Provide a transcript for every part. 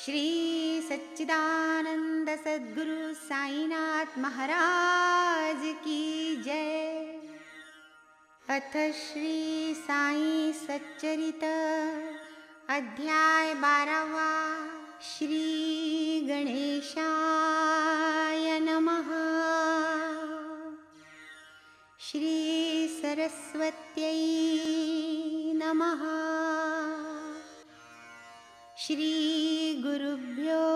श्री सच्चिदानंद सद्गुरु साईनाथ महाराज की जय। अथ श्री साई सच्चरित अध्याय 12। श्री गणेशाय नमः। श्री सरस्वत्यै नमः। श्री गुरुभ्यो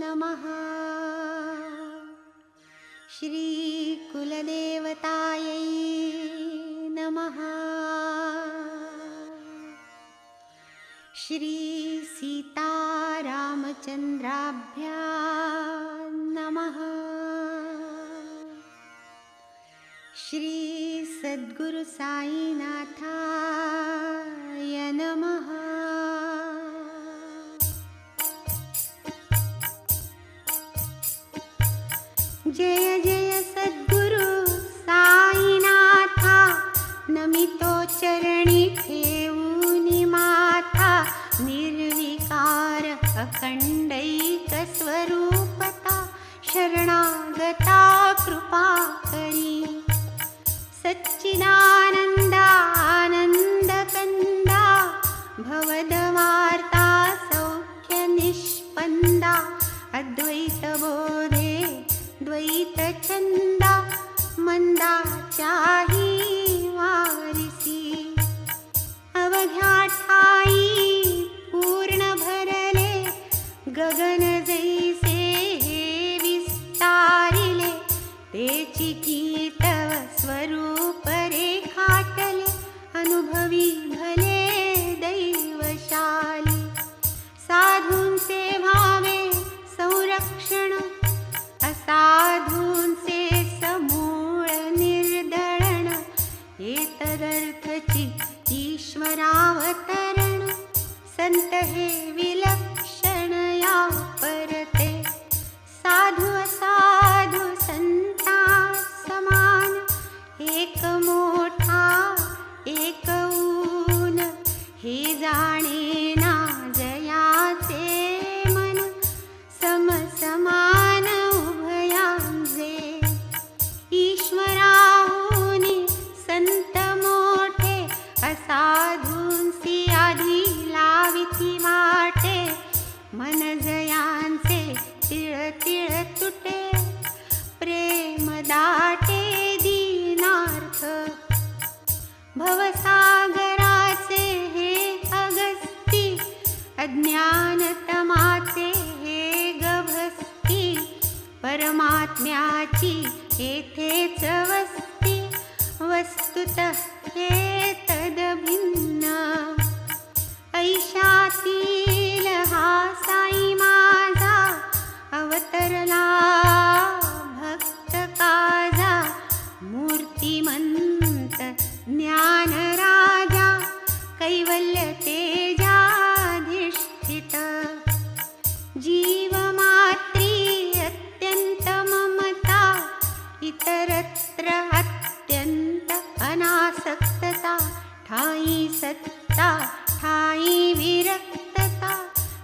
नमः। श्री कुलदेवतायै नमः। श्री सीतारामचन्द्राभ्यां नमः। श्री सद्गुरु साईनाथाय नमः। जय जय सद्गुरु साईनाथा, नमितो चरणी ठेवूनि माथा। निर्विकार अखंडैक स्वरूपता, शरणागता कृपा करी। सच्चिदानंद कंदा, भवदवार्ता सौख्य निष्पन्दा। अद्वैत बोधे द्वैत चंदा, मंदा चाही वारिसी। अवघ्या ठाई पूर्ण भरले, गगन जैसे हे विस्तारिले। तेची कीटव स्वरूप रेखाटले, अनुभवी भले दैवशाली। साधूंचे भावे संरक्षण, असाधूंचे समूळ निर्दळण। एतदर्थची ईश्वरावतरण, संत हे विलक्षण या परते। साधू असाधू संता समान, एक मोठा एक ऊन। हे जाणे ना जयाचे मन, समसमान उभयांचे। ईश्वराहुनी संत मोठे, असाधूंसी आधी लाविती वाटे। मन जयांचे तिळ तिळ तुटे, प्रेम दाटे दीनार्थ। भवसागराचे हे अगस्ती, अज्ञानतमाचे हे गभस्ती। परमात्म्याची येथेच वस्ती, वस्तुतः हे तदभिन्न। ऐशातील हा साई माझा, अवतरला भक्त काजा। मूर्तिमंत ज्ञान राजा, कैवल्य तेजाधिष्ठित। जीवमात्री अत्यंत ममता, इतरत्र अत्यंत अनासक्तता। ठाई सत्ता ठाई विरक्तता,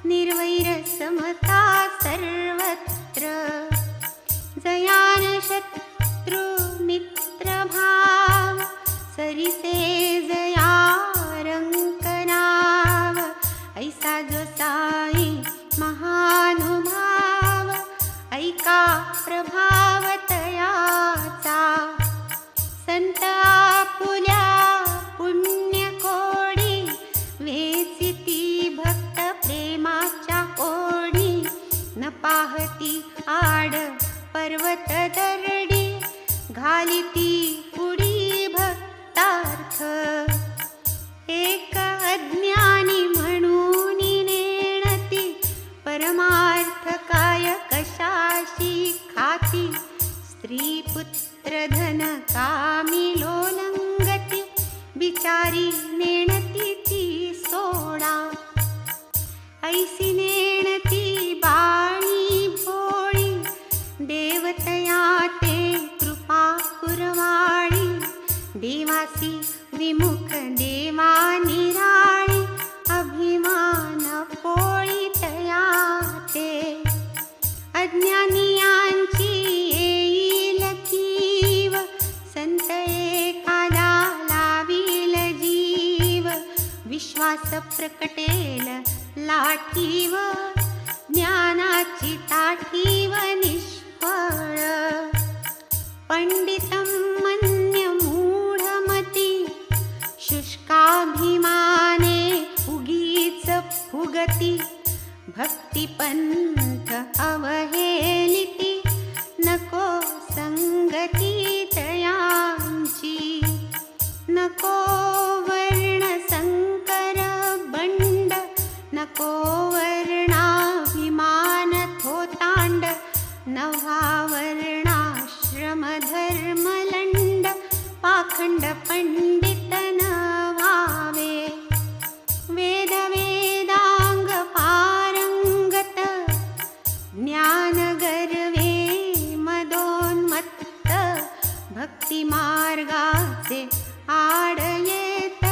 निर्वैर समता सर्वत्र। जयान शत्रु मित्र भाव, सरिसे जया रंकनाव। ऐसा जो साई महानुभाव, ऐका प्रभाव तयाचा। संत आपुल्या पुण्य कोडी, वेचिती भक्त प्रेमाच्या ओढी। न पाहती आड पर्वत दरडी, घालिती पुढी भक्तार्थ। एक अज्ञानी म्हणून नेणती, परमार्थ काय कशाशी खाती। स्त्री पुत्र धन कामी लोलंगती, बिचारी नेणती ती सोडा। ऐसी नेणती बाणी भोळी, देवतया ते कृपा कुरवाळी। देवासी विमुख देवा निराळी, अभिमान पोळी तया विश्वास प्रकटेल लाठीव, ज्ञानाची ताठीव निष्फळ. पंडितं मन्य मूढमती, शुष्काभिमाने उगीच फुगती. भक्तिपंथ अवहेलिती, नको संगती तयांची. नको वर्ण संकर बंड, नको वर्णाभिमान थोतांड. नव्हा वर्णाश्रम धर्मलंड, पाखंड पंडित न व्हावे. वेद वेदांग पारंगत, ज्ञान गर्वे मदोन्मत्त. भक्ती मार्गाचे आड येत,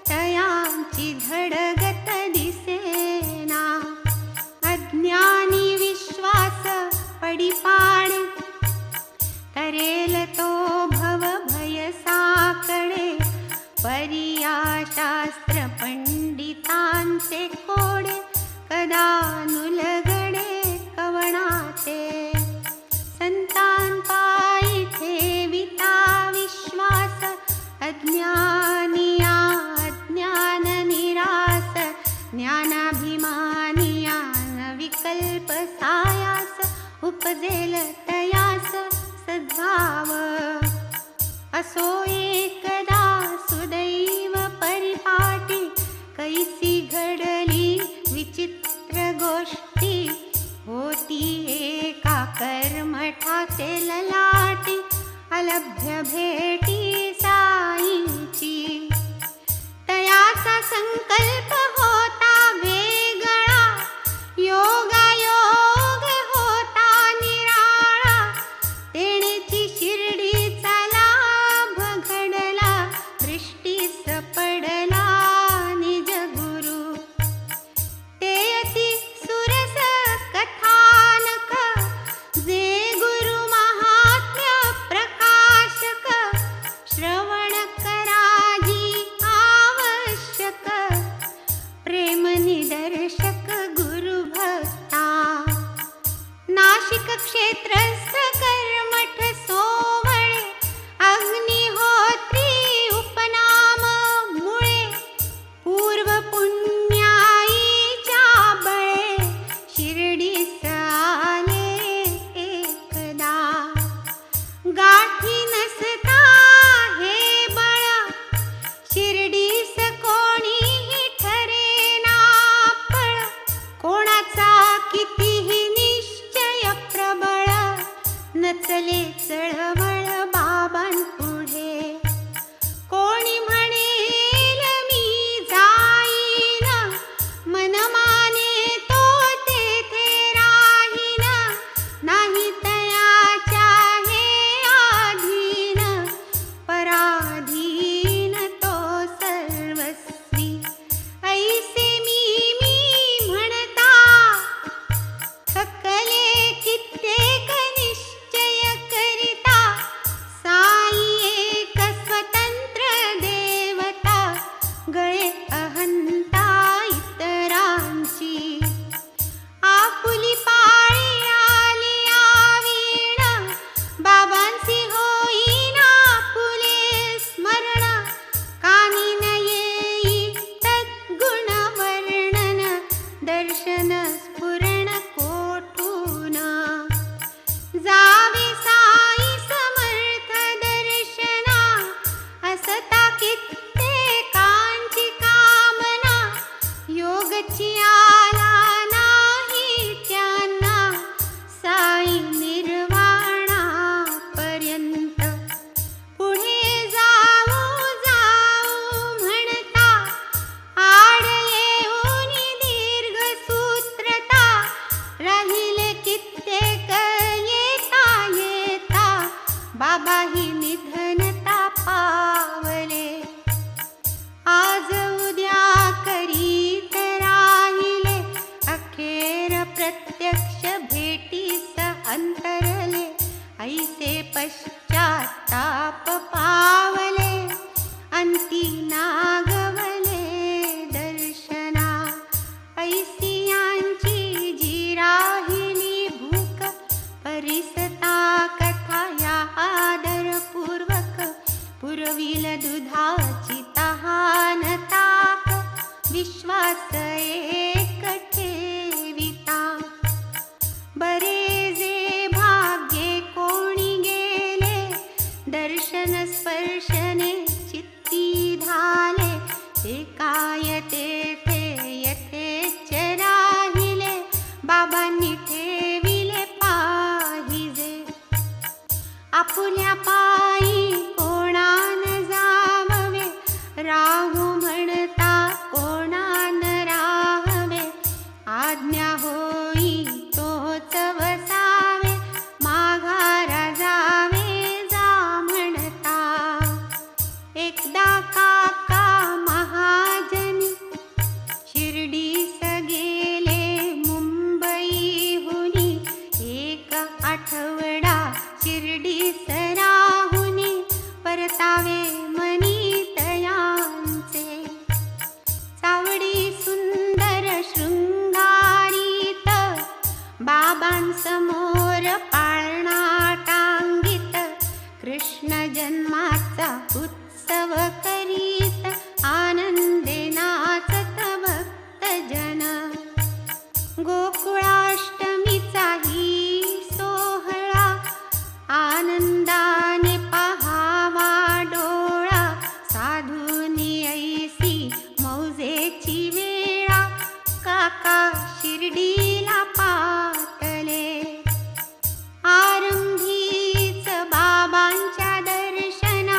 तयांची धडगत दिसेना. अज्ञानी विश्वास पडिपाडे, करेल तो भव भय साकडे. परिया शास्त्र पंडितांचे कोडे, कदानुलगडे कवणाते. संतांपायी ठेविता विश्वास, अज्ञानिया अज्ञान निरास. ज्ञानाभिमानिया विकल्प सायास, उपजेल तयास सद्भाव. असो एकदा सुदैव परिपाटी, कैसी घडली विचित्र गोष्टी. होती एका कर्मठाचे ललाटी, अलभ्य भेटी साईची. तयाचा संकल्प होता वेगळा, योगायोग होता निराळा. तेणेची शिर्डीचा लाभ घडला, दृष्टीस पडला निज गुरु. तेयती सुरस कथानक, जे गुरु महात्म्य प्रकाशक. श्रवण कराजी आवश्यक, प्रेम निदर्शक गुरु भक्ता. नाशिक क्षेत्रस्थ कर्मठ सोवळे, अग्निहोत्री उपनाम मुळे. पूर्व पुण्याईच्या बळे, शिर्डीस आले एकदा. गाठी नसता हे बळ, शिर्डीस कोणीही ठरेना पळ. कोणाचा कितीही निश्चय प्रबळ, नचले चळवळ बाबांपुढे. कोणी म्हणेल मी जाईन, मनमाने तो तेथे राहीन. नाही तयाच्या हे आधीन, पराधीन तो सर्वस्वी. ऐसे मी म्हणता, थकले कित्येक निश्चय करिता. साई एक स्वतंत्र देवता, गळे अहंता इतरांची. आपुली पाळी आली आवीण, बाबांसी होईना फुले स्मरण. कानी न येई तद्गुण वर्णन, दर्शन स्फुरण कोठून. जावे साई समर्थ दर्शना, असता कित्येकांची कामना. विश्वास एक ठेविता. बरे जे भाग्ये कोणी गेले, दर्शन स्पर्शने चित्ती झाले. ते काय तेथे यथेच राहिले, बाबांनी ठेविले पाहिजे. आपुल्या पायी कोणान जाववे, राहू म्हणता कोणान राहावे. आज्ञा होई तोच वसावे, माघारा जावे जा म्हणता. एकदा काका महाजनी शिर्डीस गेले मुंबईहुनी. एक आठवडा शिर्डीस राहुनी, परतावे मनी तयांचे. सावडी सुंदर शृंगारीत, बाबांसमोर पाळणा टांगीत. कृष्ण जन्माचा उत्सव करीत, आनंदे नाचत भक्तजन. गोकुळाष्टमीचा ही सोहळा, आनंदाने पहावा डोळा. साधूनी ऐसी मौजेची वेळा, काका शिर्डीला पातले. आरंभीच बाबांच्या दर्शना,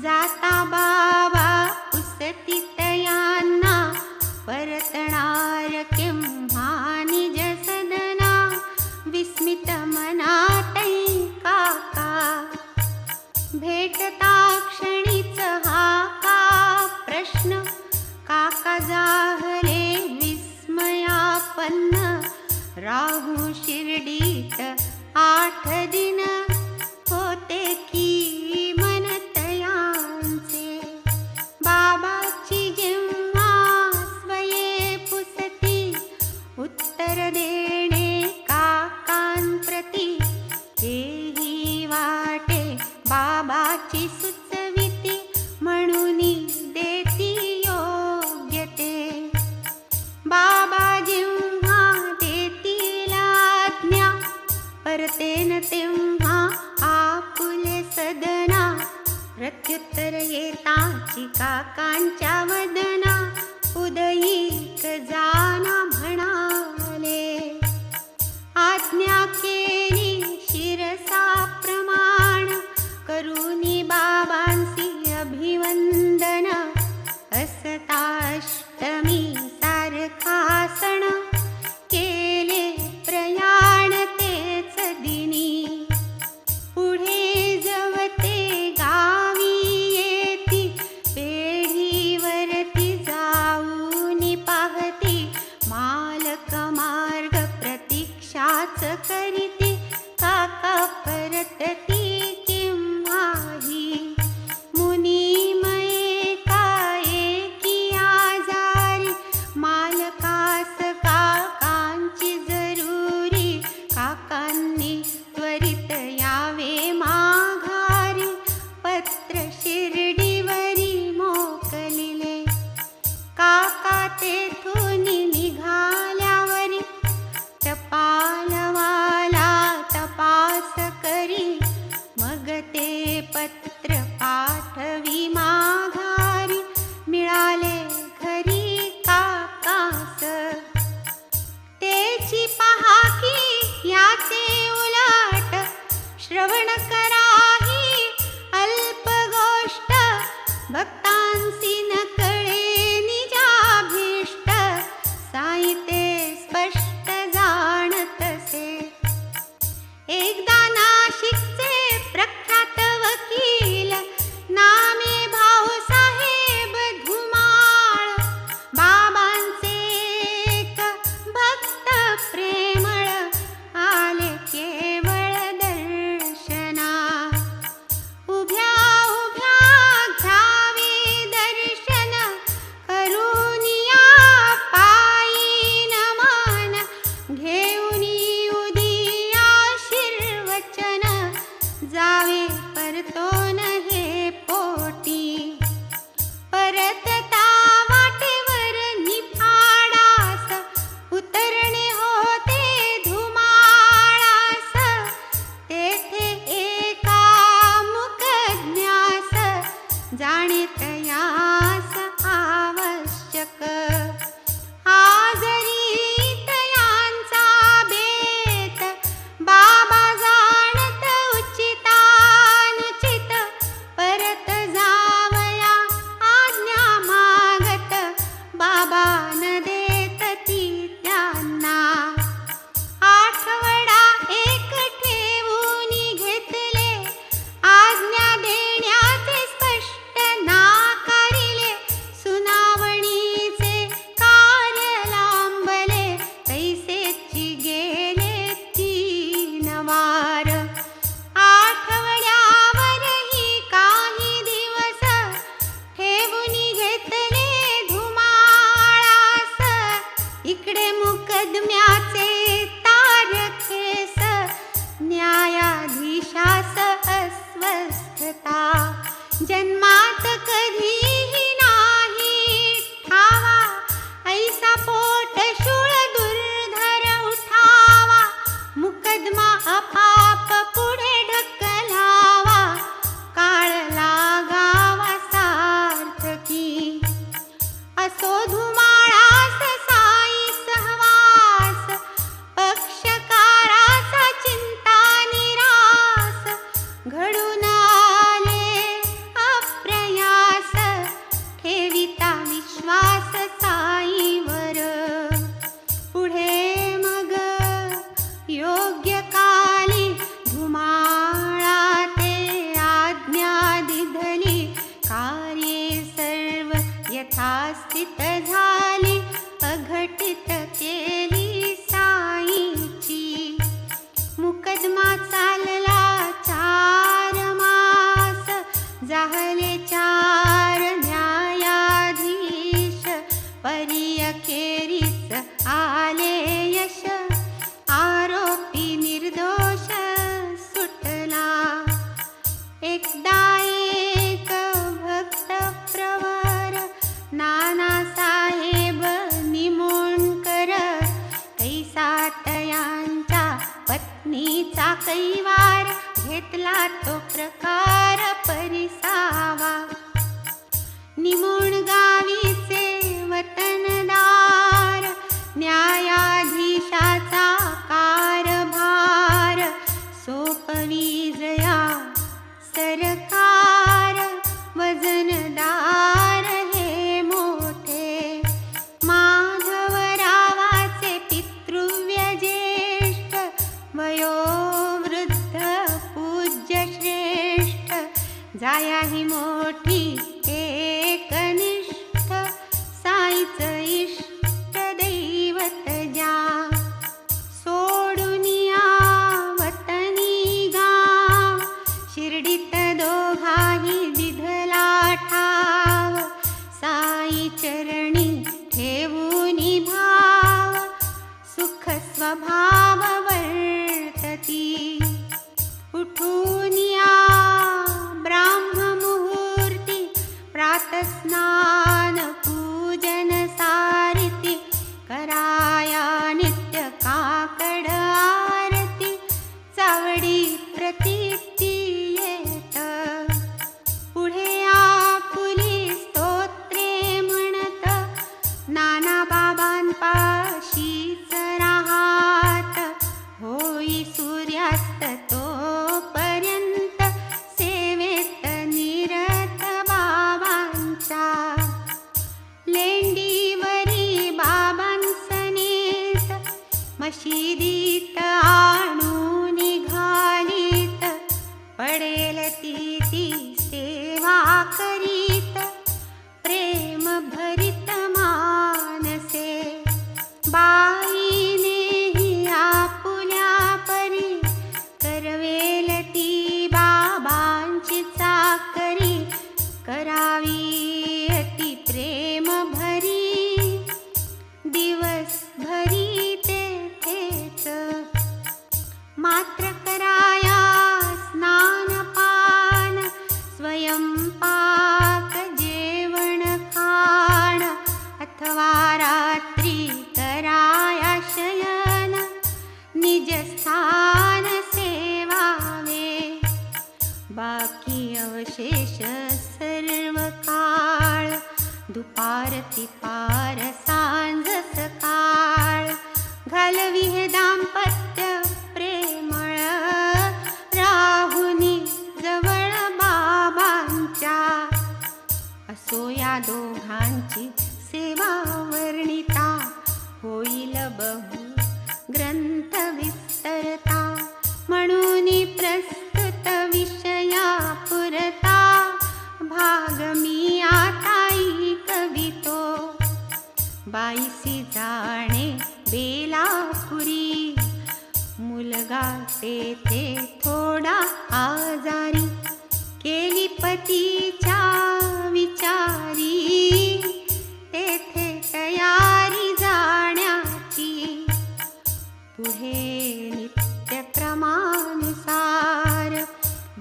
जाता बाबा पुसतीत यांना. परतणार केव्हा निज सदना, विस्मित मनातै काका. भेटता क्षणीच हा का प्रश्न, काका जाहले विस्मयापन्न. राहू शिर्डीत 8 दिन, होते की मन तयांचे. बाबाची जेव्हा स्वये पुसती, उत्तर देणे काकांप्रती. तेही वाटे बाबाची सुचविती, म्हणूनी देती योग्य ते. बाबा जेव्हा देतील आज्ञा, परतेन तेव्हा आपुले सदना. प्रत्युत्तर येताची काकांच्या वदना, उदयीक जाना म्हणाले. आज्ञा केली शिरसा प्रमाण, करुनी बाबांसी अभिवंदन. असताष्टमी सारखा सण, केले प्रयाण तेच दिनी. पुढे जवते गावी येती, पेढीवरती जाऊनी पाहती. मालक मार्ग प्रतीक्षाच करीती, काका परतती केव्हाही. मुनी मये काय की आजार, स्थित झाली अघटित केली साईची. मुकदमा चालला 4 मास, जाहले 4 न्यायाधीश, परी अखेरीस आले यश, आरोपी निर्दोष सुटला. एकदा एक भक्त प्रवर नानासाहेब निमोणकर, कैसातयांच्या पत्नीचा कैवार, घेतला तो प्रकार परिसावा. निमोण गावीचे वतनदार, न्यायाधीशाचा कारभार, सोपविजया सरकार, वजनदार हे मोठे. माधवरावाचे पितृव्य ज्येष्ठ, वयोवृद्ध पूज्य श्रेष्ठ, जाया ही मोठी एकनिष्ठ, साईच इष्ट दैवत ज्या. सोडुनिया वतनी गाव, शिर्डीत दोघाही दिधला ठाव, साई चरणी ठेवूनी भाव, सुख स्वभाव वर्तती. उठूनिया ब्राह्ममुहूर्ती, प्रातस्नान पूजन सारिती, कराया नित्य काकड आरती, चावडी प्रतीती येत. पुढे आपुली स्तोत्रे म्हणत, नाना बाबांपाशीच राहात, होई सूर्यास्त तोपर्यंत, सेवेत निरत बाबांच्या. लेंडीवरी बाबांसनेत, मशिदीत आणून निघालीत, पडेल ती सेवा करीत, प्रेम भरित मानसे. बाईनेही आपुल्या परी, करवेल ती बाबांची चाकरी, करावी अति प्रेम भरी, दिवस भरी तेथेच. मात्र कराया स्नानपान, स्वयंपाक जेवण खाण, अथवा रात्री कराया शयन, निज स्थान सेवावे. बाकी अवशेष सर्व काळ, दुपार तिपार सांज सकाळ, घालवी हे दाम्पत्य प्रेमळ, राहुनी जवळ बाबांच्या. असो या दोघांची सेवा वर्णिता, होईल बहु ग्रंथ विस्तरता, म्हणून प्रस्तुत विषया पुरता, भाग मी आताई कवितो. बाईसी जाणे बेलापुरी, मुलगा तेथे थोडा आजारी, केली पतीच्या विचारी, तेथे तयारी जाण्याची. पुढे नित्यक्रमानुसार,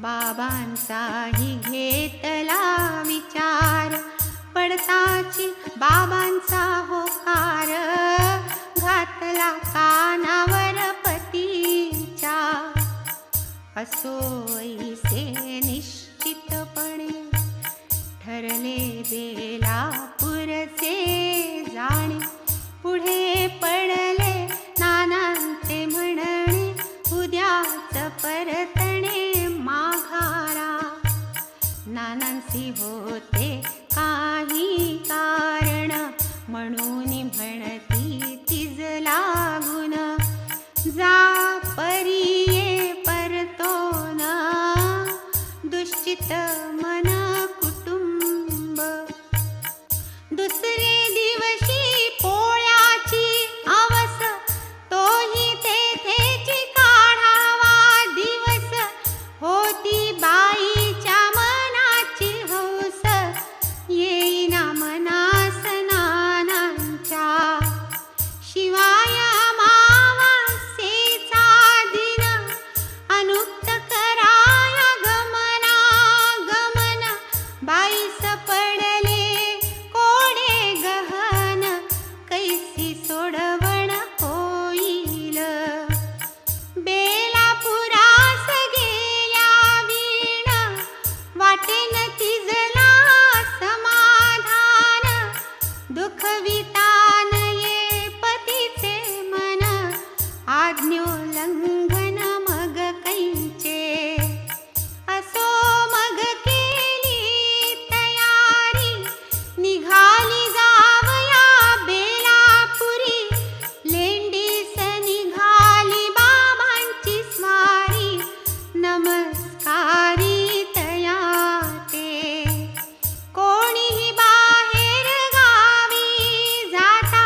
बाबांचाही घेतला विचार, पडताची बाबांचा होकार, घातला कानावर पतीच्या. असोईसे निश्चितपणे, ठरले बेलापूरचे जाणे. पुढे पडले नानांचे म्हणणे, उद्याच परतणे माघारा. नानांसी होते काही कारण, म्हणून म्हणती तिज लागून, जा परिये परतो न दुःखविता नये पतीचे मन, आज्ञोल्लंघन मग कैचे. असो मग केली तयारी, निघाली जावया बेलापुरी. लेंडीस निघाली बाबांची स्वारी, नमस्कारी तया ते. कोणीही बाहेर गावी जाता,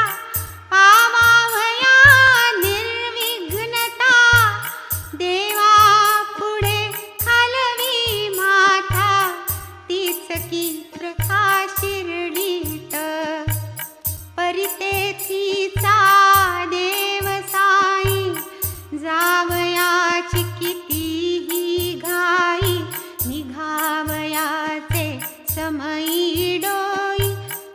पावावया निर्विघ्नता. देवा पुढे खालवी माथा, तीच की प्रथा शिर्डीत. परितेथीचा देव साई, जावयाची कितीही घाई. निघावयाचे समयी डोई,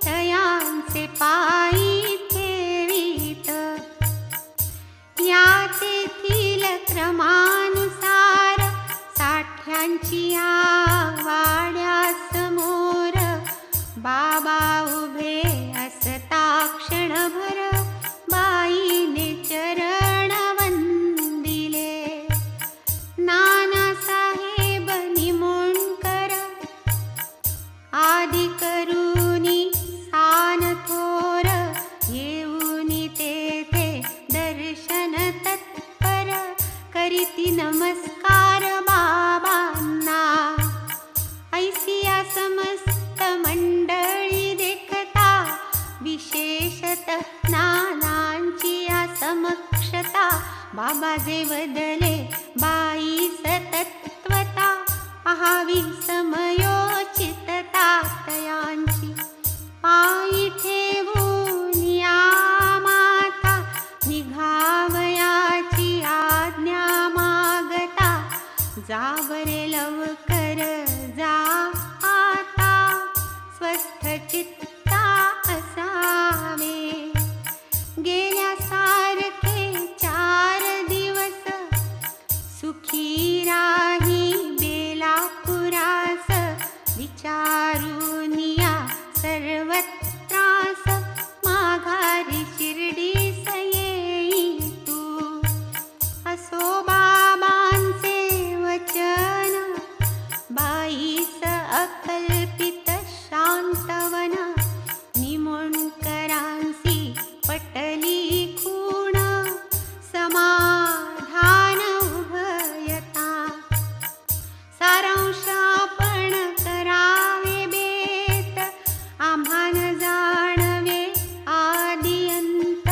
तयांचे पायी ठेवीत. या तेथील क्रमानुसार, साठ्यांची या वाड्यासमोर. बाबा उभे असता क्षणभर, बाईने चरण वंदिले. नानासाहेब निमोणकर आदि करूनी सान थोर. येऊनी तेथे दर्शन तत्पर, करीती नमस्कार बाबांना. ऐसिया समस्त मंडळी देखता, विशेषतः नानांची या समक्षता. बाबा जे वदले बाईस तत्वता, पाहावी समयोचितता तयांची. पायी ठेवून या माथा, निघावयाची आज्ञा मागता. जावरे लवकर जा आता, स्वस्थ चित्ता असावे. गेल्यासारखे 4 दिवस, सुखी राही बेलापुरास. विचारून या सर्व त्रास, माघारी शिर्डीस येई तू. असो बाबांचे वचन, बाईस अकल्पित शांतवन. निमोणकरांसी पटली खूण, समाधान उभयता. सारांश आपण करावे बेत, आम्हान जाणवे आदिअंत.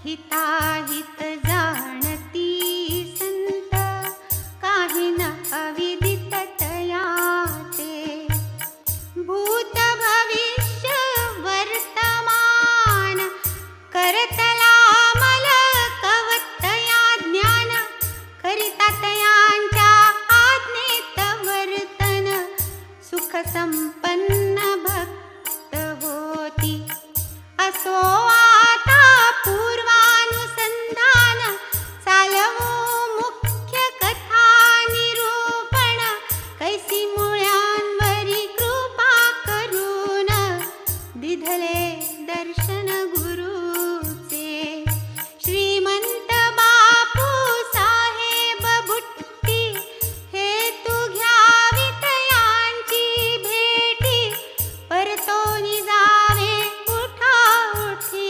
हिताहित जाणती संत, काही न अविदित तया ते. भूत भविष्य वर्तमान, करतला मल कवतया ज्ञान. करिता तयांच्या आज्ञेत वर्तन, सुख संपन्न भक्त होती. असो आता पूर्वानुसंधान, चालवू मुख्य कथा निरूपण. कैसी मुळ्यांवरी कृपा करून, दिधले दर्शन गुरुचे. श्रीमंत बापू साहेब बुट्टी, हेतू घ्यावी तयांची भेटी. परतोनी जावे उठा उठी,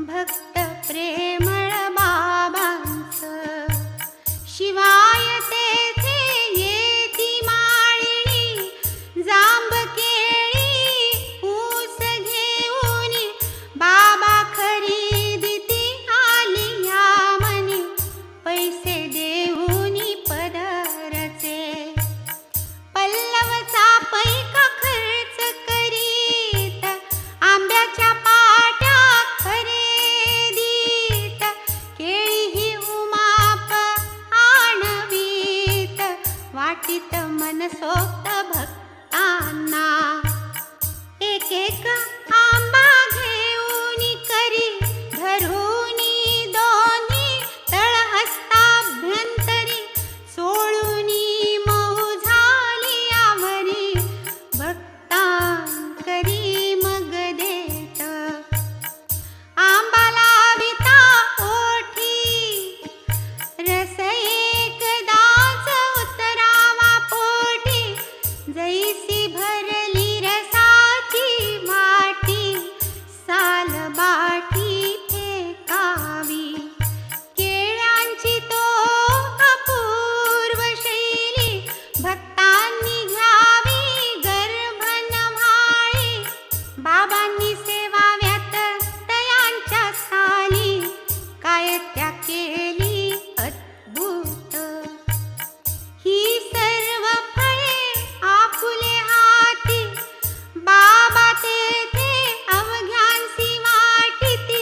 भक्त प्रेमळ बाबांचं. शिवाय तेथे येती माळणी, जांब केळी ऊस घेऊन बाबा खरीदिती आली या मनी. पैसे देऊन पदरचे पल्लवचा पैका खर्च करीत, आंब्याच्या पाट्या खरेदीत, केळी ही उमाप आणवीत, वाटीत मनसोक्त भक्तांना. एक एक आंबा घेऊन करी धरूनी दोन्ही तळहस्ताभ्यंतरी, सोळूनी मऊ झाली आवरी, भक्तांकरी मग देत. आंबा लाविता ओठी, रस एकदाच उतरावा पोटी, जैसी भरली रसाची वाटी, सालबाटी फेकावी. केळ्यांची तो अपूर्व शैली, भक्तांनी घ्यावी गर्भन म्हाळी. बाबांनी सेवाव्यात तयांच्या साली, काय त्या केली अद्भुत. ही सर्व फळे आपुले हाती, बाबा तेथे अवघ्यांसी वाटिती.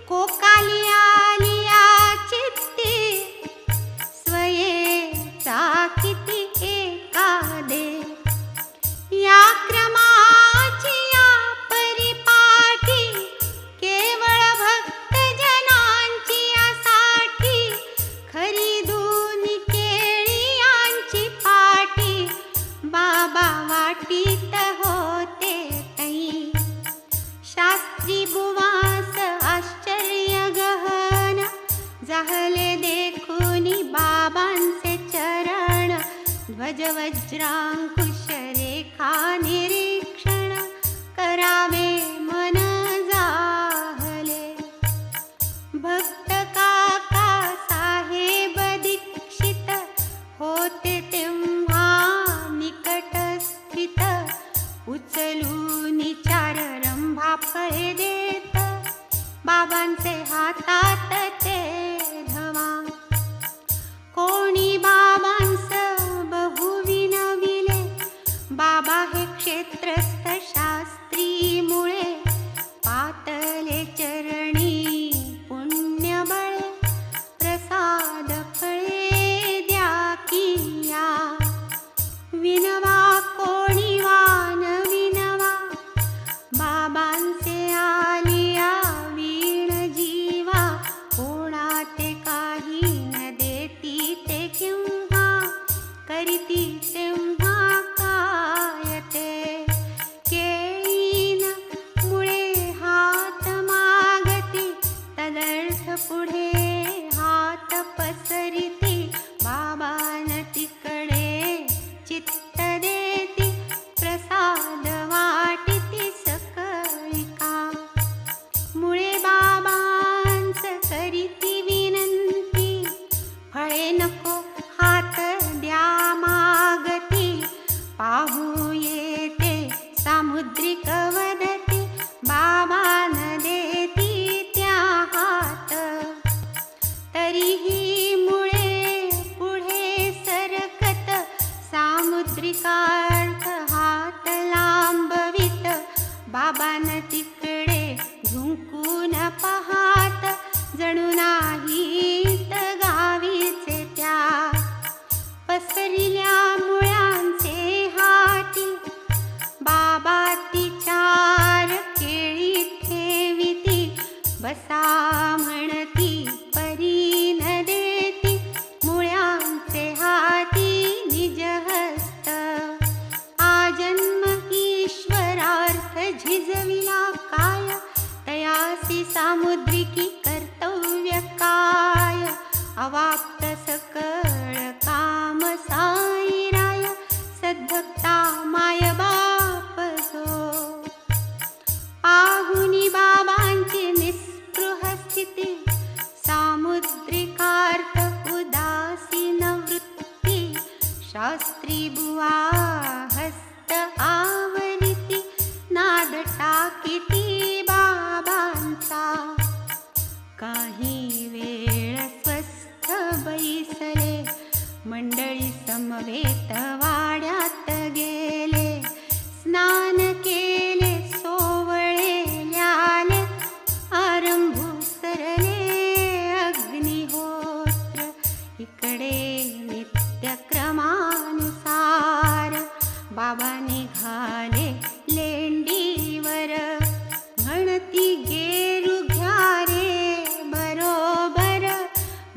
कोकाली आलिया चित्ती, स्वयेचा किती एकादे. या क्रमाची या परिपाठी, केवळ भक्तजनांची यासाठी. खरीदून केळियांची पाटी, बाबा वाटीत होते तै. शास्त्री बुवास आश्चर्य गहन, जाहले देखूनी बाबांचे चरण. ध्वज वज्रांकुश रेखा निरीक्षण, करावे मन जाहले. भक्त काका साहेब दीक्षित, होते तेव्हा निकट स्थित. उचलून चार रंभा फळे देत, बाबांचे हातात ते धवा. कोणी बाबांस बहु विनविले, बाबा हे क्षेत्रस्थ शास्त्री मुळे. पातले चरणी पुण्य बळे, प्रसाद फळे द्या किया. विनवा कोणी वा न विनवा, बाबांचे आलिया वीण जीवा. कोणा ते काही न देती ते केव्हा, करीती तेव्हा काय ते. केळीन मुळे हात मागती, तदर्थ पुढे हात पसरिती. बाबान तिकडे चित्त देती, प्रसाद वाटिती सकळिका. मुळे बाबांच करीती विनंती, फळे नको हात द्या मागती. पाहू येते सामुद्रिक वदती, बाबान देती त्या हात. तरीही मुळे पुढे सरकत, सामुद्रिकार्थ हात लांबवित. बाबान तिकडे झुंकून पाहात, जणू नाहीत गावीचे त्या. पसरिल्या मुळ्यांचे हाती, बाबा ती चार केळी ठेविती. बसा म्हणती परी न देती, मुळ्यांचे हाती निज हस्त. आजन्म ईश्वरार्थ झिजविला काय, तयासी सामुद्रिकी कर्तव्य काय. अवाप्त सकळ काम साईराय, सद्भक्ता माय बाप जो. पाहुनी बाबांची निस्पृह शास्त्रीबुवा हस्त आवरिती नाद टाकीती बाबांचा. काही वेळ स्वस्थ बैसले मंडळी समवेत वाड्यात गेले. स्नान केले सोवळे ल्याले आरंभू सरले अग्निहोत्र. इकडे नित्यक्रमानुसार बाबा निघाले लेंडीवर. म्हणती गेरू घ्या रे बरोबर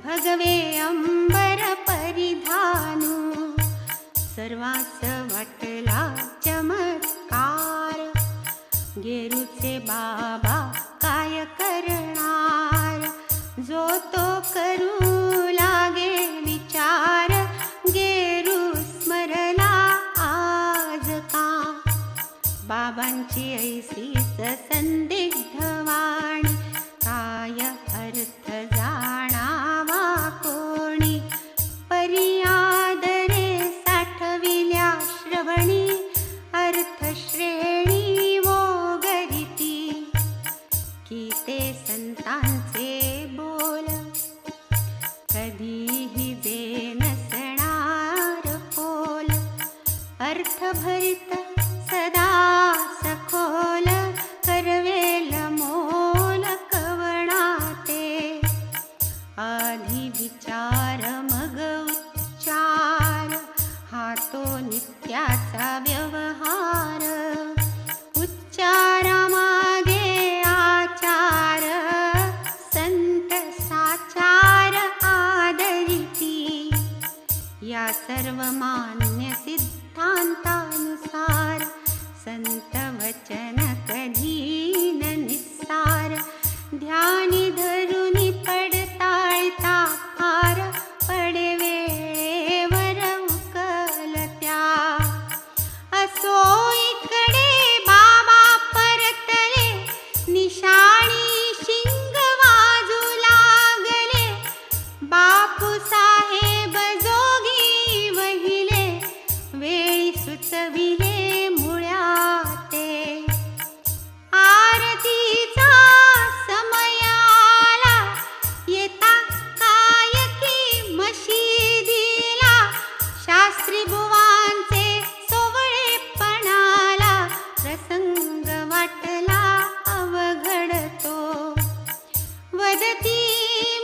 भगवे अंबर परिधानू. सर्वांस वाटला चमत्कार गेरूचे बाबा काय करणार. जो तो करू लागे विचार गेरू स्मरला आज का. बाबांची ऐसीच संदिग्ध वाणी काय अर्थ जाणावा कोणी. परियादरे साठविल्या श्रवणी अर्थ श्रेणी वोगरिती. की ते संतांचे बोल कधीही जे नसणार खोल. अर्थभरित सदा सखोल करवेल मोल कवणाते. आधी विचार मग उच्चार हा तो नित्याचा व्यवहार. उच्चारामागे आचार संत साचार आदरिती. या सर्व मान्य सिद्धांतानुसार संत वचन कधी न निस्सार. ध्यानी धरुनी पडताळता फार पडे वेळेवर उकलत्या. असो इकडे बाबा परतले निशाणी शिंग वाजू लागले. बापू साहेब जोगी वहिले वेळी सुचविले मुळ्या ते. आरतीचा समय आला येता कायकी मशिदीला. शास्त्री बुवांचे सोवळेपणाला प्रसंग वाटला अवघड तो. वदती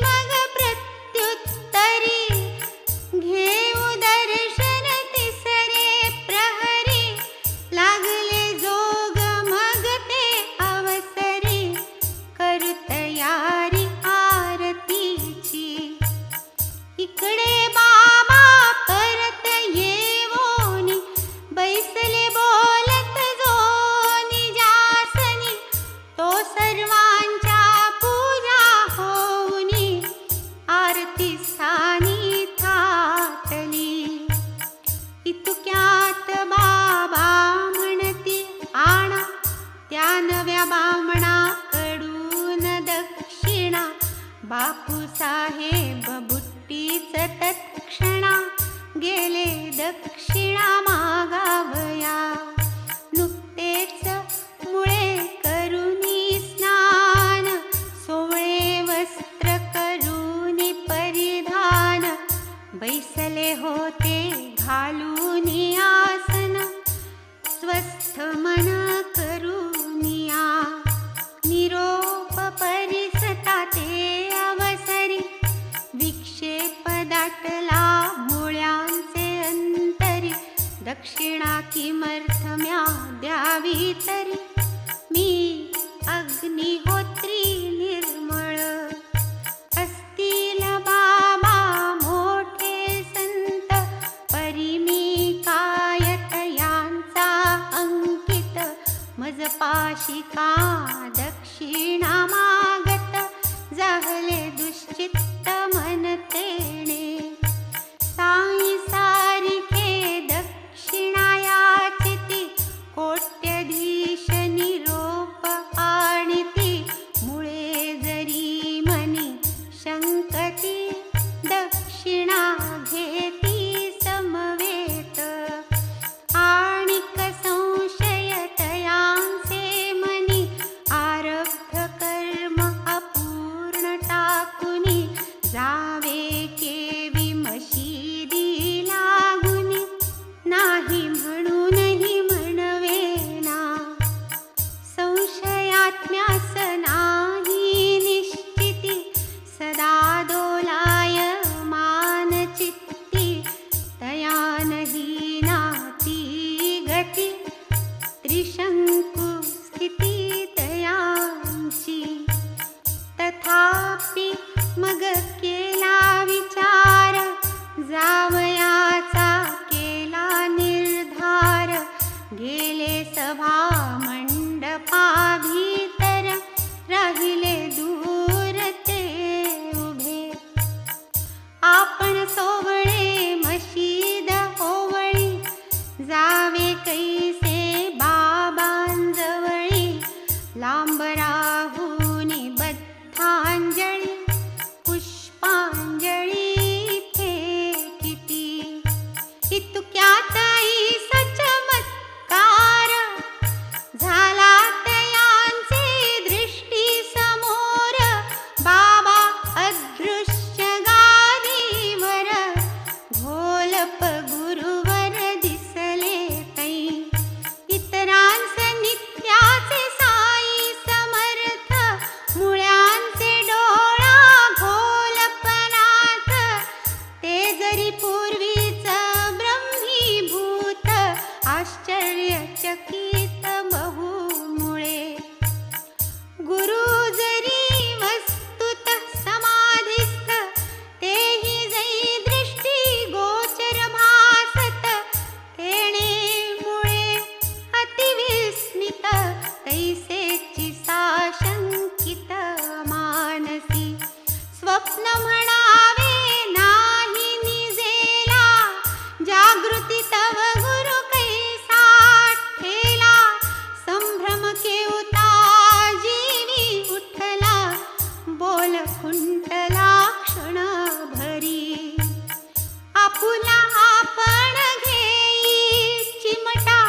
मग प्रत्युत्तरी घेऊ दर्शन तिसरे प्रहरी. लागले जोग मग ते अवसरी करू तयारी आरतीची. इकडे बाबा परत येवोनी बैसले बोलत जो निजासनी. तो सर्वांच्या पूजा होऊनी आरती स्थानी थाटली. इतक्यात बाबा म्हणती आणा त्या नव्या बामणाकडून दक्षिणा. बापू साहेब बुट्टीच तत्क्षणा गेले दक्षिणा मागावया. नुकतेच मुळे करुनी स्नान सोवळे वस्त्र करुनी परिधान. बैसले होते घालूनी आसन स्वस्थ मन करुनिया. निरोप परिसता ते अवसरी विक्षेप दाटला मुळ्यांचे अंतरी. दक्षिणा किमर्थ प्रांजळी पुष्पांजळी इथे किती इतक्यातही सचमत्कार झाला तयांचे दृष्टी समोर बाबा अदृश्य गादीवर घोलप गुरुवर दिसले तै इतरांस नित्याचे साई समर्थ मुळ्यांचे डोळा घोलपनाथ ते जरी पूर्वीच ब्रह्मीभूत आश्चर्यचकित बहुमुळे गुरु जरी वस्तुत समाधिस्थ तेहि जै दृष्टी गोचर भासत तेणे मुळे अतिविस्मित तैसेची साशंकित मानसी स्वप्न म्हणावे नाही निजेला जागृती तव गुरु कैसा ठेला संभ्रम केवता जीवी उठला बोल खुंटला क्षण भरी आपुला आपण घेई चिमटा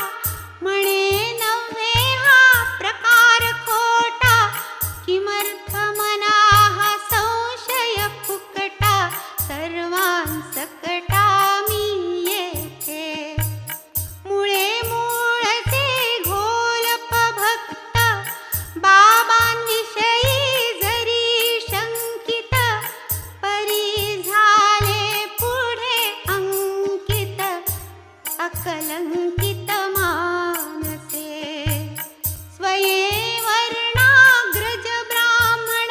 म्हणे नव्हे हा प्रकार खोटा किमर्थ मना हा संशय फुकटा सर्वांसकटा मी येथे मुळे मूळचे घोलप भक्त बाबांविषयी जरी शंकित परी झाले पुढे अंकित अकलंकित मानसे स्वये वर्णाग्रज ब्राह्मण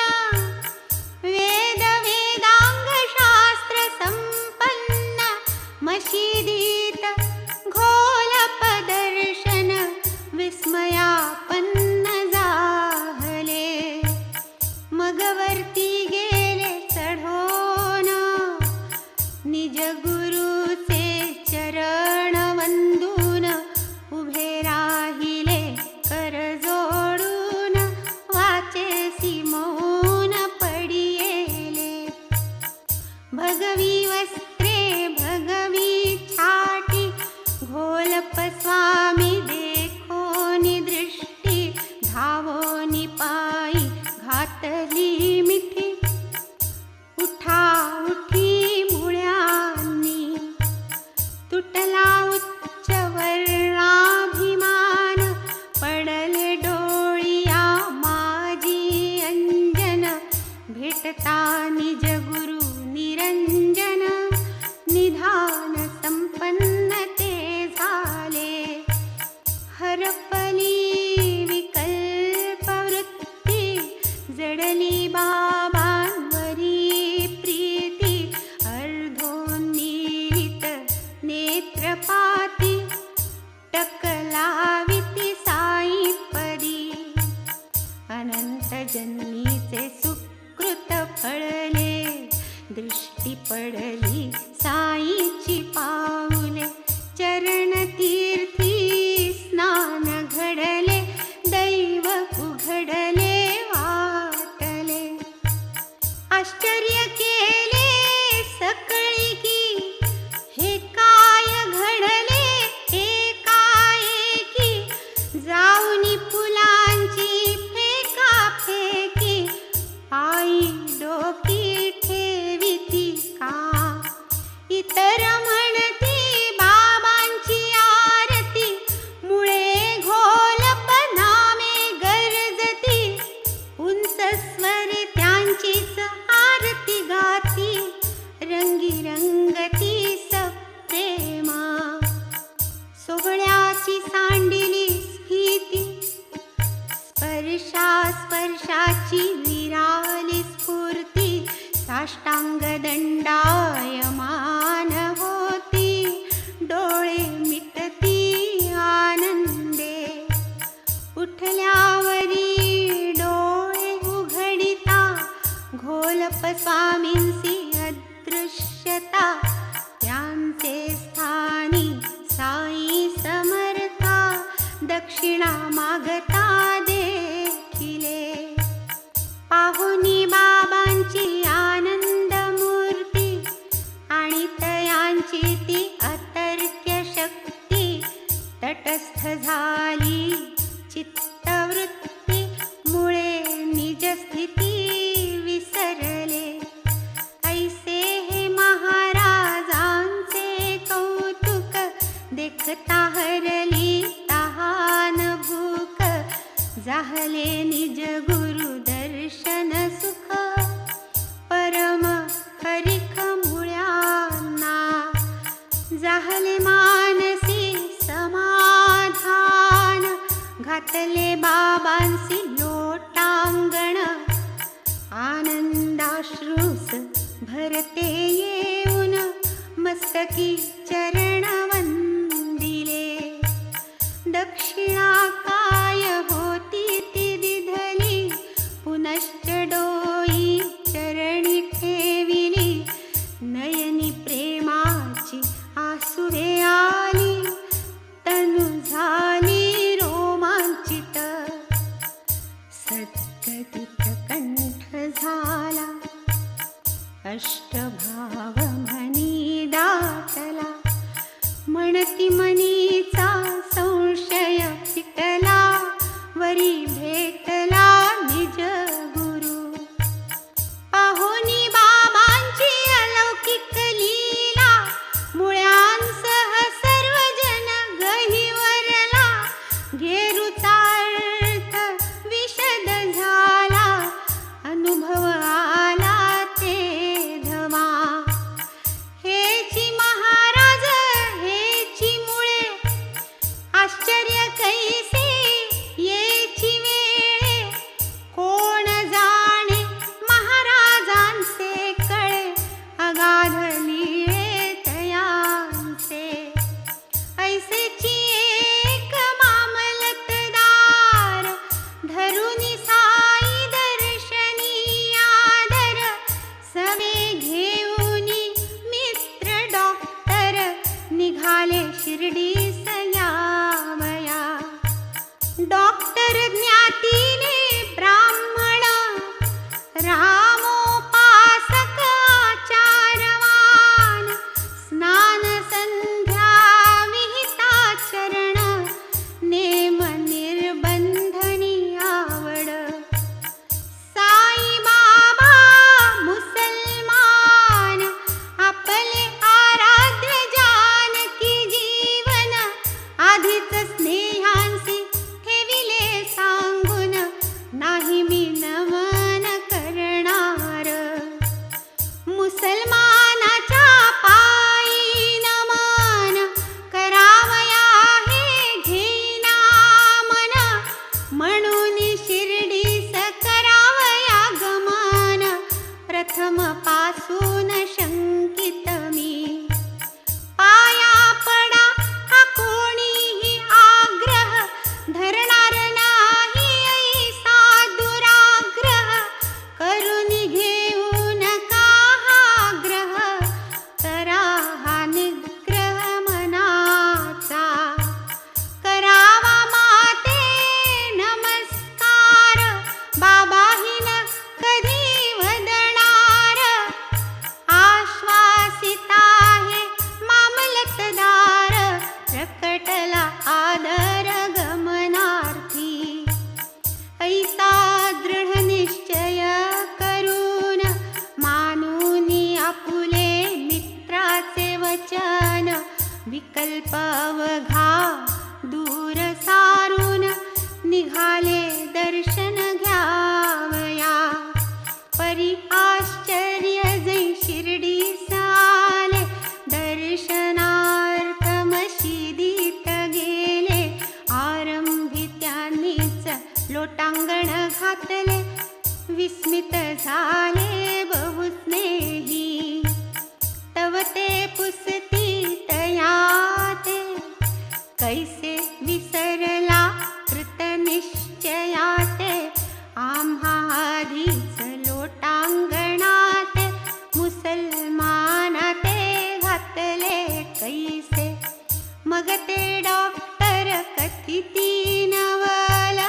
वेद वेदांग शास्त्र संपन्न मशिदीत घोलप दर्शन विस्मयापन्न जाहले मगवर्ती गेले चढोन निज गुरुचे चरण वंदून उभे राहिले कर जोडून वाचेसी मौन पडियेले भगवी वस्त्रे भगवी छाटी घोलप स्वामी देखोनी दृष्टी धावोनी पायी घातली मिठी उठा उठी मुळ्यांनी तुटला उच्च वर्णाभिमान पडले डोळिया माझी अंजन भेटता निज गुरु निरंजन निधान संपन्न ते झाले हरपली विकल्प वृत्ती जडली बाबांवरी प्रीती अर्धोन्मीलित नेत्रपाती टकलाविती साई पदी अनंत जन्मीचे सुकृत फळले दृष्टी पडली साईची पाऊले चरण तीर्थी स्नान घडले दैव उघडले वाटले आश्चर्य केले सकळी की हे काय घडले एकाएकी जाऊनी फुलांची फेका फेकी आई डोकी ठेविती का इतर म्हणती बाबांची आरती मुळे घोलप नामे गरजती उंच स्वर त्यांचीच आरती गाती रंगी रंगती सप्रेमा सोहळ्याची सांडिली स्फीती स्पर्शाची विराली स्फूर्ती साष्टांग दंडायमान होती डोळे मिटती आनंदे उठल्यावरी डोळे उघडिता घोलप स्वामींसी अदृश्यता त्यांचे स्थानी साई समर्था दक्षिणा मागता देखिले पाहुनी बाबा आनंदाश्रूस भरते येऊन मस्तकी चरण वंदिले. दक्षिणा काय होती ती दिधली, पुनश्च डोई चरणी ठेविली. नयनी प्रेमाची आसुरे आली, तनु झाली रोमांचित. सद्गदित कंठ झाला, अष्टभाव म्हणी दाटला. म्हणती मनीचा संशय फिटला, वरी भेटला निज गुरु. पाहुनी बाबांची अलौकिक लीला, मुळ्यांसह सर्वजन गहिवरला. घेरूचा अर्थ विशद झाला, अनुभव आला ते धमा. हेची महाराज हेची मुळे, आश्चर्य कैसे येची वेळे. कोण जाणे महाराजांचे कळे, अगाध लीळे तयांचे. ऐसेची एक मामलतदार, धरुनी साई दर्शनी आदर. सवे घेऊनी मित्र डॉक्टर, निघाले शिर्डीस यावया. डॉक्टर ज्ञातीने ब्राह्मण, रामोपासक आचारवान. स्नान संध्या विहिताचरण, नेम निर्बंधनी आवड. साई बाबा मुसलमान, आपले आराध्य जानकी जीवन. आधीच स्नेहांसी ठेविले सांगून, नाही मी नमन करणार. मुसलमानाच्या पायी नमन, करावया हे घेईना मन. म्हणून शिर्डीस करावया गमन, प्रथम पासून शंकित मी. पाया पडा हा कोणीही आग्रह, धरणार नाही ऐसा दुराग्रह. करून घेऊ नका हा ग्रह, करा हा निग्रह मनाचा. करावा माते नमस्कार, बाबाहीन कधी वदणार. आश्वासित आहे मामलतदार, प्रकटला आदर गमनार्थी. ऐसा दृढ निश्चय करून, मानूनी आपुले मित्राचे वचन. विकल्प अवघा दूर सारून, निघाले दर्शन घ्यावया. परी आश्चर्य जै शिर्डीस आले, दर्शनार्थ मशिदीत गेले. आरंभी त्यांनीच लोटांगण घातले, विस्मित झाले बहुस्नेही. तव ते पुसती तयाते, कैसे विसरला कृतनिश्चयाते. आम्हा आधीच लोटांगणात, मुसलमानाते घातले कैसे. मग ते डॉक्टर कथिती नवल,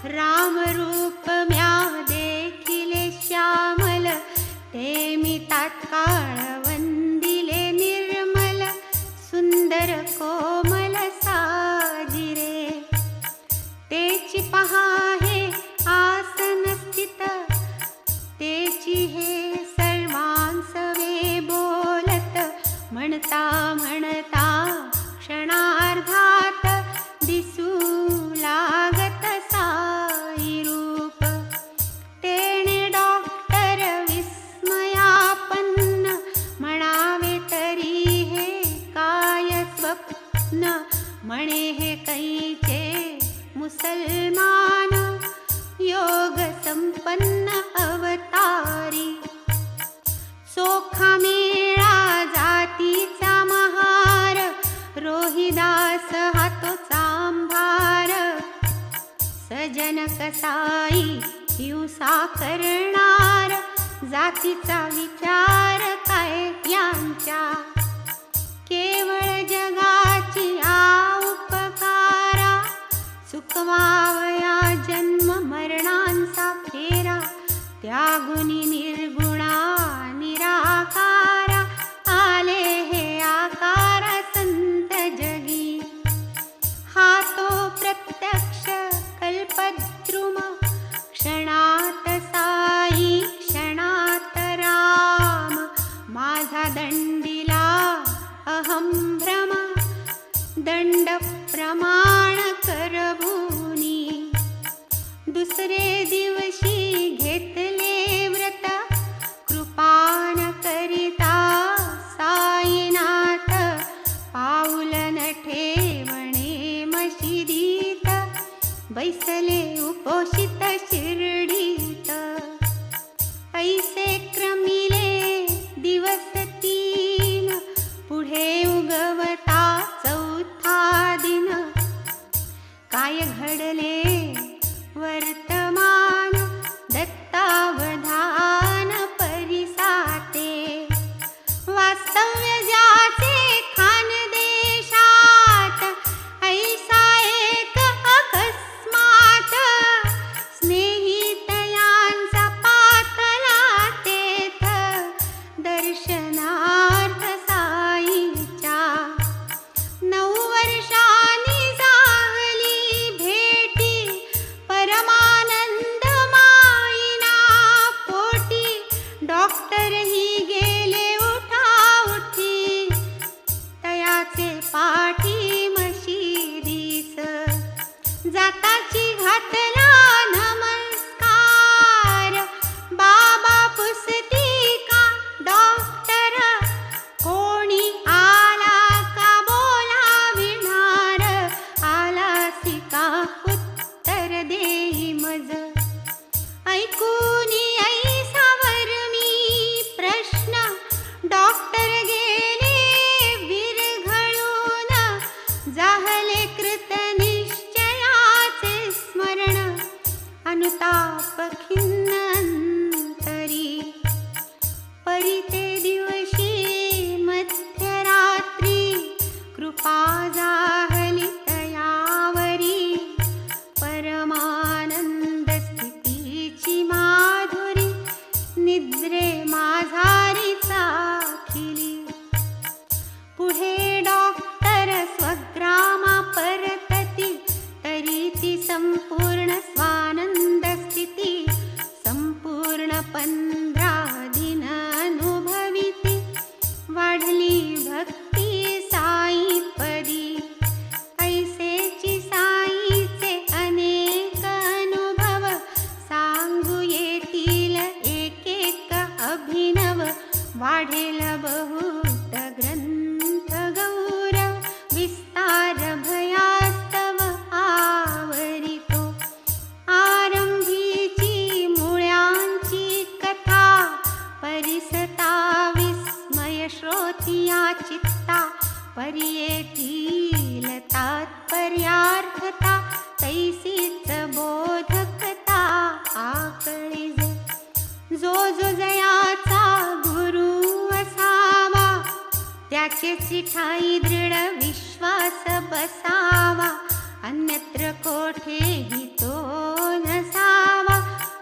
रामरूप म्या देखिले श्यामल. ते मी तात्काळ वंदिले निर्मल, सुंदर कोमल साजिरे. तेची पहा हे आसन स्थित, तेची हे सर्वांसवे बोलत. म्हणता म्हणता क्षणार्धात, दिसू लागत साई रूप. तेणे डॉक्टर विस्मयापन्न, म्हणावे तरी हे काय स्वप्न. म्हणे हे कैचे मुसलमान, योग संपन्न अवतारी. अनोखा मेळा जातीचा महार, रोहिदास हा तो चांभार. सजन कसाई हिंसा करणार, जातीचा विचार काय यांच्या. केवळ जगाची उपकारा, चुकवावया जन्म मरणांचा फेरा. त्यागुनी निर्गुणा निराकारा, आले हे आकारा संत जगी. हा तो प्रत्यक्ष कल्पद्रुम, क्षणात साई क्षणात राम. माझा दंडिला अहं भ्रम, दंड प्रमाण करभूनी. दुसरे दिवशी घेतले व्रत, कृपान करिता साईनाथ. पाऊल न ठेवणे मशिदीत, बैसले उपोषित शिर्डीत. ऐसे क्रमिले दिवस तीन, पुढे उगवता चौथा दिन. काय घडले वर्तमान, दत्तावधान परिसाते. वास्तव्य ज्याचे खानदेशात, ऐसा एक अकस्मात. स्नेहितयांचा पातला तेथ, दर्शनार्थ साईच्या. 9 वर्षांनी झाली भेटी, परमानंद माईना पोटी. डॉक्टरही गेले उठाउठी, तयाचे पाठी मशिदीस. जाताची घातला नमस्कार, बाबा पुस्तिका डॉक्टर. कोणी आला का बोलाविणार, आलासी का उत्तर देई मज. ऐकूनी ऐसावर मी प्रश्न, डॉक्टर गेले विरघळून. जाहले कृत निश्चयाचे स्मरण, अनुताप खिन्न अंतरी. परिते दिवशी मध्यरात्री, कृपा जाहली तयावरी. परमानंद स्थितीची माधुरी, निद्रे माझारी चाखिली. पुढे डॉक्टर स्वग्रामा परतती, तरी ती संपूर्ण स्वानंद स्थिती. संपूर्ण 15 दिन अनुभविती, वाढली भक्ती साईपदी. ऐसेची साईचे अनेक अनुभव, सांगू येतील एक एक अभिनव. वाढेल बहुत ग्रंथ गौरव, विस्तार भयास्तव आवरितो. आरंभीची मुळ्यांची कथा, परिसता विस्मय श्रोतिया चित्ता. परी येथील तात्पर्यार्थता, तैसीच बोधकता आकळिजे. जो जो जयाचा गुरु असावा, त्याचे ठाई दृढ विश्वास बसावा. अन्यत्र कोठेही तो नसावा,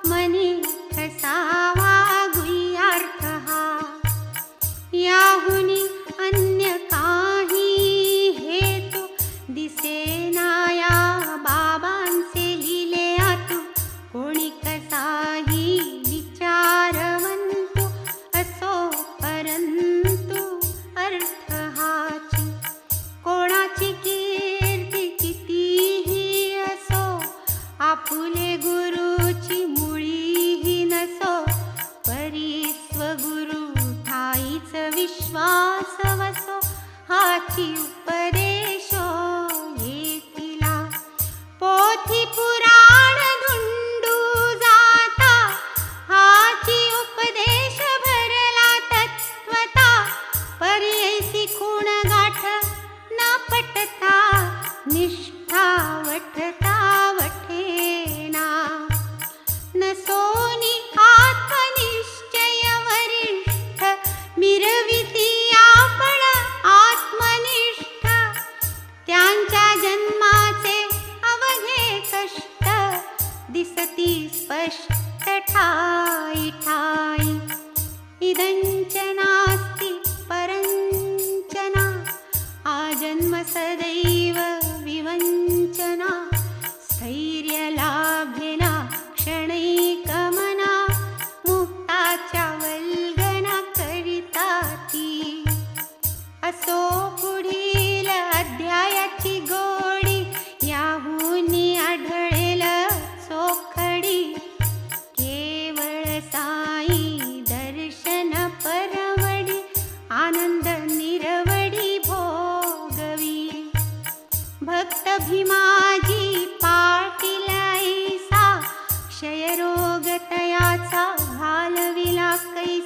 मनी ठसावा गुह्यार्थ हा. याहुनी अन्य काही हेतू, दिसेनाया बाबांचे लिहिले आतू. कोणी कसाही विचारवंतु, असो परंतु अर्थ हाची. कोणाची कीर्ती कितीही असो, आपुले गुरुची मुळीही नसो. परी स्वगुरु ठाईच विश्वास वसो, हाची उपदेशो येतिला. पोथी पुराण धुंडू जाता, हाची उपदेश भरला तत्व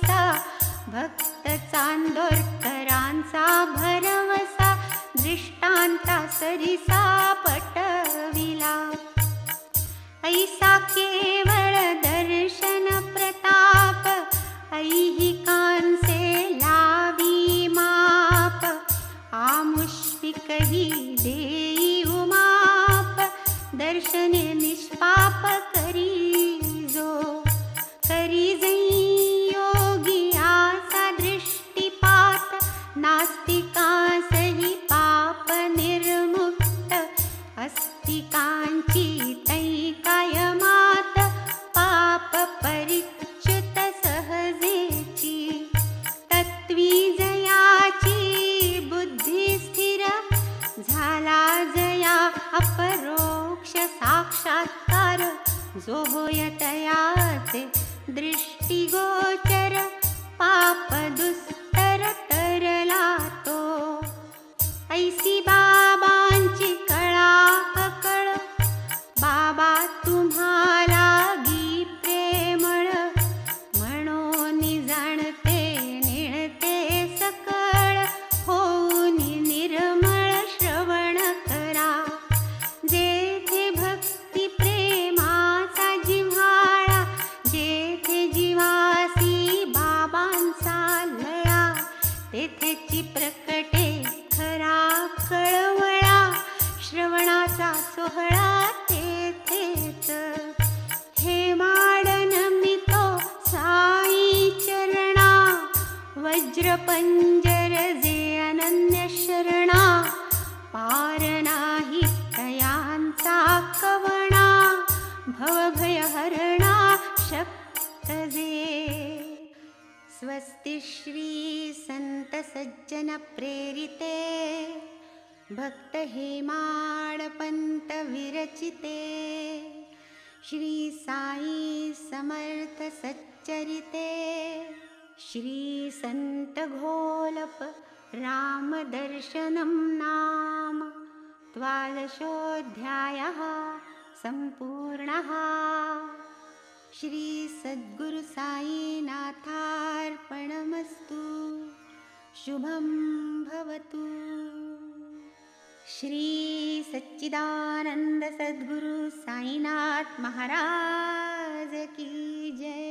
ऐसा भक्त चांदोरकरांचा भरवसा दृष्टांता सरिसा पटविला. ऐसा केवळ दर्शन प्रताप ऐहिकांचे लावी माप. आमुष्मिकही देई उमाप दर्शने निष्पाप करी जो. करी जै योगी आसा दृष्टिपात नास्तिकांसही पाप निर्मुक्त. अस्तिकांची तै कायमात पाप परिच्युत सहजेची. तत्वी जयाची बुद्धी स्थिर झाला जया अपरोक्ष साक्षात्कार. जो होय तयाचे दृष्टिगोचर पाप दुस्तर तरला तो. ऐसी बाबांची कळा अकळ बाबा तुम्हाला गी प्रेमळ. म्हणून जाणते निळते सकळ होऊन निर्मळ श्रवण करा. जेथे भक्ती प्रेमाचा जिव्हाळा जेथे जीवासी बाबांचा लळा. तेथेची प्रकटे खरा कळवळा. श्रवणाचा सोहळा तेथेच. हे माडन मितो साई चरणा वज्रपंजर जे अनन्य शरणा. पार नाही तयांचा कवणा भवभय हरणा शक्त जे. स्वस्ति श्री संत सज्जन प्रेरिते भक्त हेमाडपंत विरचिते. श्री साई समर्थ सच्चरिते. श्री संत घोलप रामदर्शनं नाम द्वादशोऽध्यायः सम्पूर्णः. श्री सद्गुरु साईनाथार्पणमस्तु. शुभं भवतु. श्री सच्चिदानंद सद्गुरु साईनाथ महाराज की जय.